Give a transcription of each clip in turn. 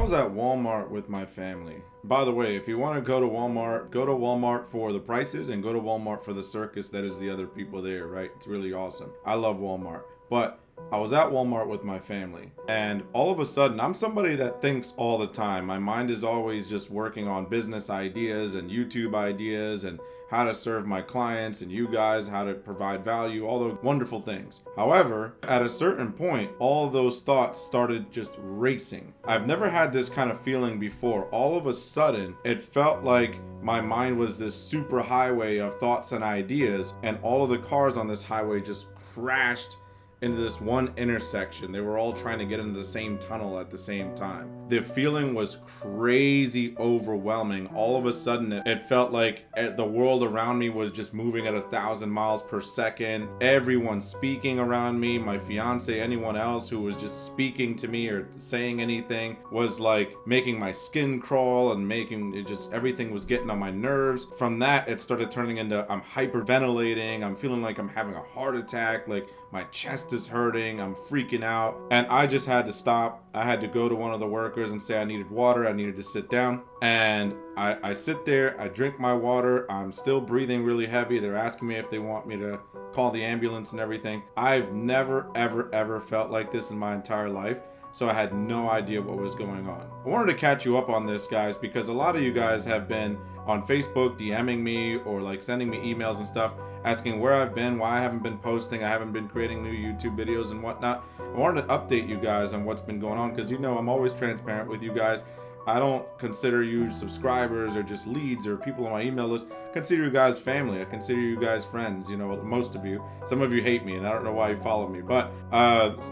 was at Walmart with my family. By the way, if you want to go to Walmart for the prices and go to Walmart for the circus that is the other people there, right? It's really awesome. I love Walmart. But I was at Walmart with my family, and all of a sudden, I'm somebody that thinks all the time. My mind is always just working on business ideas and YouTube ideas and how to serve my clients and you guys, how to provide value, all those wonderful things. However, at a certain point, all those thoughts started just racing. I've never had this kind of feeling before. All of a sudden, it felt like my mind was this super highway of thoughts and ideas, and all of the cars on this highway just crashed into this one intersection. They were all trying to get into the same tunnel at the same time. The feeling was crazy overwhelming. All of a sudden, it felt like the world around me was just moving at 1,000 miles per second. Everyone speaking around me, my fiance, anyone else who was just speaking to me or saying anything was like making my skin crawl and making it just, everything was getting on my nerves. From that, it started turning into I'm hyperventilating. I'm feeling like I'm having a heart attack. Like my chest is hurting, I'm freaking out. And I just had to stop. I had to go to one of the workers and say I needed water, I needed to sit down. And I sit there, I drink my water, I'm still breathing really heavy. They're asking me if they want me to call the ambulance and everything. I've never, ever felt like this in my entire life. So I had no idea what was going on. I wanted to catch you up on this, guys, because a lot of you guys have been on Facebook DMing me or like sending me emails and stuff asking where I've been, why I haven't been posting, I haven't been creating new YouTube videos and whatnot. I wanted to update you guys on what's been going on because you know I'm always transparent with you guys. I don't consider you subscribers or just leads or people on my email list. I consider you guys family. I consider you guys friends, you know, most of you. Some of you hate me and I don't know why you follow me, but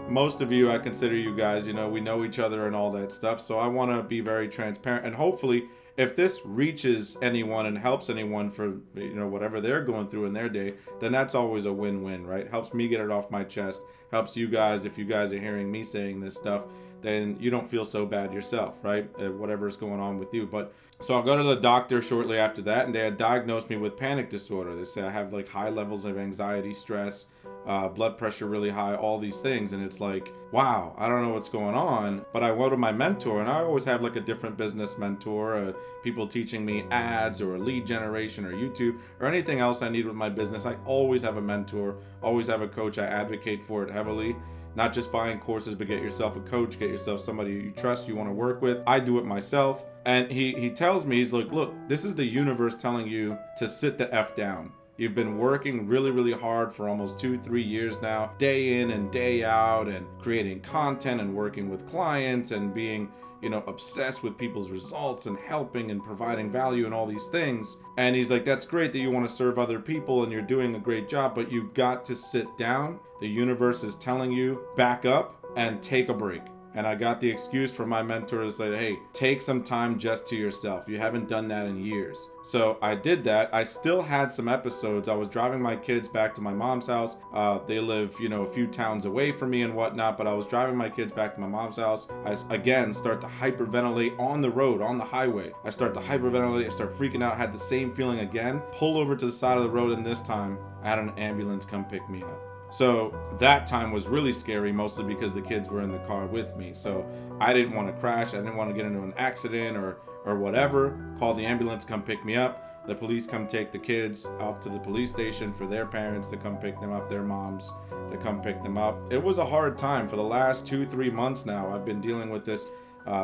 most of you, I consider you guys, you know, we know each other and all that stuff. So I want to be very transparent, and hopefully if this reaches anyone and helps anyone for, you know, whatever they're going through in their day, then that's always a win-win, right? Helps me get it off my chest, helps you guys. If you guys are hearing me saying this stuff, then you don't feel so bad yourself, right? Whatever's going on with you. But so I'll go to the doctor shortly after that, and they had diagnosed me with panic disorder. They say I have like high levels of anxiety, stress, blood pressure really high, all these things. And it's like, wow, I don't know what's going on. But I went to my mentor, and I always have like a different business mentor, people teaching me ads or lead generation or YouTube or anything else I need with my business. I always have a mentor, always have a coach. I advocate for it heavily. Not just buying courses, but get yourself a coach, get yourself somebody you trust, you want to work with. I do it myself. And he tells me, he's like, look, this is the universe telling you to sit the F down. You've been working really hard for almost 2-3 years now, day in and day out, and creating content and working with clients and being, you know, obsessed with people's results and helping and providing value and all these things. And he's like, that's great that you want to serve other people and you're doing a great job, but you've got to sit down. The universe is telling you, back up and take a break. And I got the excuse from my mentor to say, hey, take some time just to yourself. You haven't done that in years. So I did that. I still had some episodes. I was driving my kids back to my mom's house. They live, you know, a few towns away from me and whatnot, but I was driving my kids back to my mom's house. I, again, start to hyperventilate on the road, on the highway. I start to hyperventilate. I start freaking out. I had the same feeling again. Pull over to the side of the road, and this time I had an ambulance come pick me up. So that time was really scary, mostly because the kids were in the car with me. So I didn't want to crash. I didn't want to get into an accident or whatever. Call the ambulance, come pick me up. The police come take the kids off to the police station for their parents to come pick them up, their moms to come pick them up. It was a hard time. For the last 2-3 months now, I've been dealing with this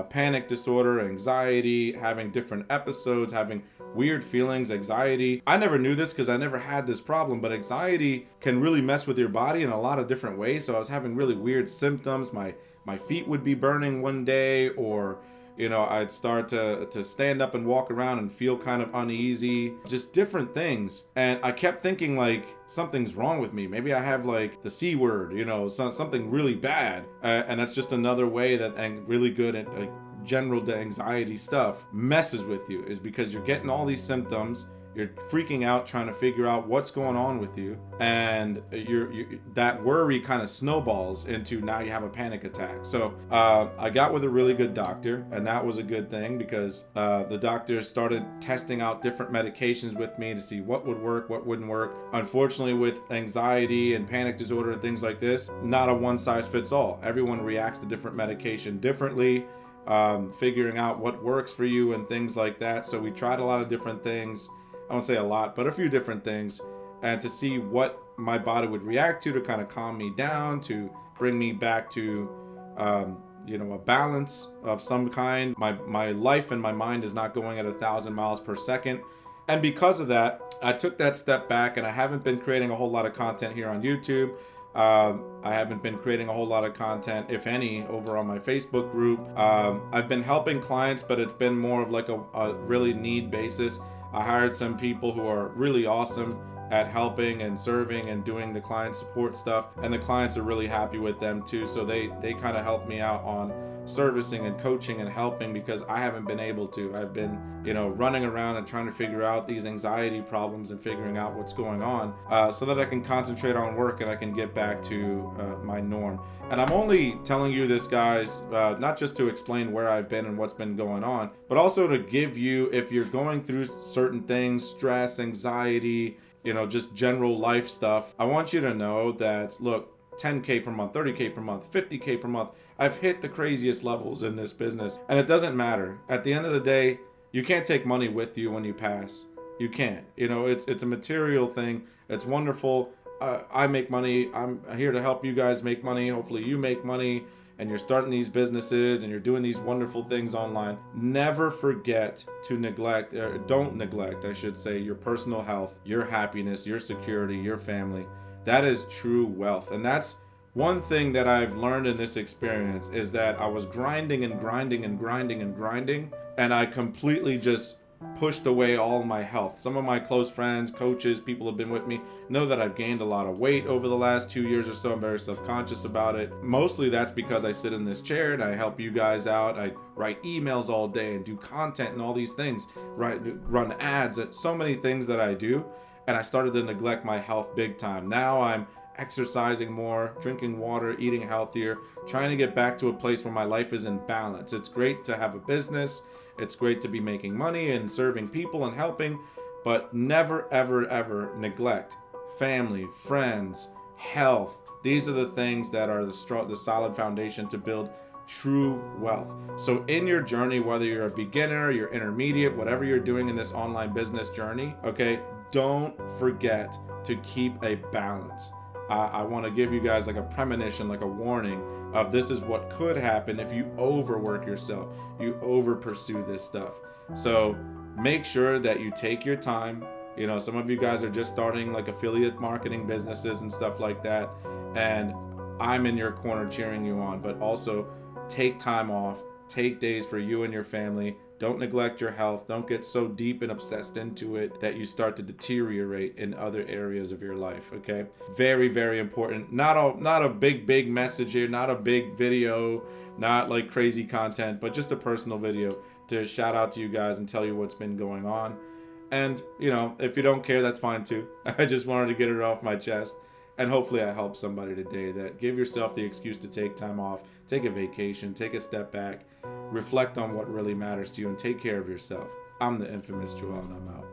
panic disorder, anxiety, having different episodes, having weird feelings, anxiety. I never knew this because I never had this problem, but anxiety can really mess with your body in a lot of different ways. So I was having really weird symptoms. My feet would be burning one day, or you know, I'd start to stand up and walk around and feel kind of uneasy, just different things. And I kept thinking like something's wrong with me. Maybe I have like the C word, you know, something really bad. And that's just another way that and really good at general anxiety stuff messes with you, is because you're getting all these symptoms. You're freaking out trying to figure out what's going on with you, and that worry kind of snowballs into now you have a panic attack. So I got with a really good doctor, and that was a good thing because the doctor started testing out different medications with me to see what would work, what wouldn't work. Unfortunately, with anxiety and panic disorder and things like this, not a one size fits all. Everyone reacts to different medication differently. figuring out what works for you and things like that. So we tried a lot of different things. I won't say a lot, but a few different things, and to see what my body would react to kind of calm me down, to bring me back to a balance of some kind. My life and my mind is not going at 1,000 miles per second. And because of that, I took that step back, and I haven't been creating a whole lot of content here on YouTube. I haven't been creating a whole lot of content, if any, over on my Facebook group. I've been helping clients, but it's been more of like a really need basis. I hired some people who are really awesome at helping and serving and doing the client support stuff, and the clients are really happy with them too. So they kind of help me out on servicing and coaching and helping, because I haven't been able to. I've been running around and trying to figure out these anxiety problems and figuring out what's going on, so that I can concentrate on work and I can get back to my norm. And I'm only telling you this, guys, not just to explain where I've been and what's been going on, but also to give you, if you're going through certain things, stress, anxiety, just general life stuff, I want you to know that, look, 10K per month, 30K per month, 50K per month, I've hit the craziest levels in this business, and it doesn't matter. At the end of the day, you can't take money with you when you pass. You can't. It's a material thing. It's wonderful. I make money. I'm here to help you guys make money. Hopefully you make money, and you're starting these businesses and you're doing these wonderful things online. Never forget to don't neglect, I should say, your personal health, your happiness, your security, your family. That is true wealth. And that's one thing that I've learned in this experience, is that I was grinding and grinding and grinding and grinding, and I completely just pushed away all my health. Some of my close friends, coaches, people who have been with me know that I've gained a lot of weight over the last 2 years or so. I'm very self-conscious about it. Mostly that's because I sit in this chair and I help you guys out. I write emails all day and do content and all these things, run ads, so many things that I do. And I started to neglect my health big time. Now I'm exercising more, drinking water, eating healthier, trying to get back to a place where my life is in balance. It's great to have a business. It's great to be making money and serving people and helping, but never, ever, ever neglect family, friends, health. These are the things that are the solid foundation to build true wealth. So in your journey, whether you're a beginner, you're intermediate, whatever you're doing in this online business journey, okay, don't forget to keep a balance. I want to give you guys like a premonition, like a warning of this is what could happen if you overwork yourself, you over pursue this stuff. So make sure that you take your time. Some of you guys are just starting like affiliate marketing businesses and stuff like that, and I'm in your corner cheering you on. But also take time off, take days for you and your family. Don't neglect your health. Don't get so deep and obsessed into it that you start to deteriorate in other areas of your life, okay? Very, very important. Not a big message here, not a big video, not like crazy content, but just a personal video to shout out to you guys and tell you what's been going on. And, if you don't care, that's fine too. I just wanted to get it off my chest. And hopefully I helped somebody today. That give yourself the excuse to take time off, take a vacation, take a step back, reflect on what really matters to you, and take care of yourself. I'm the infamous Joel, and I'm out.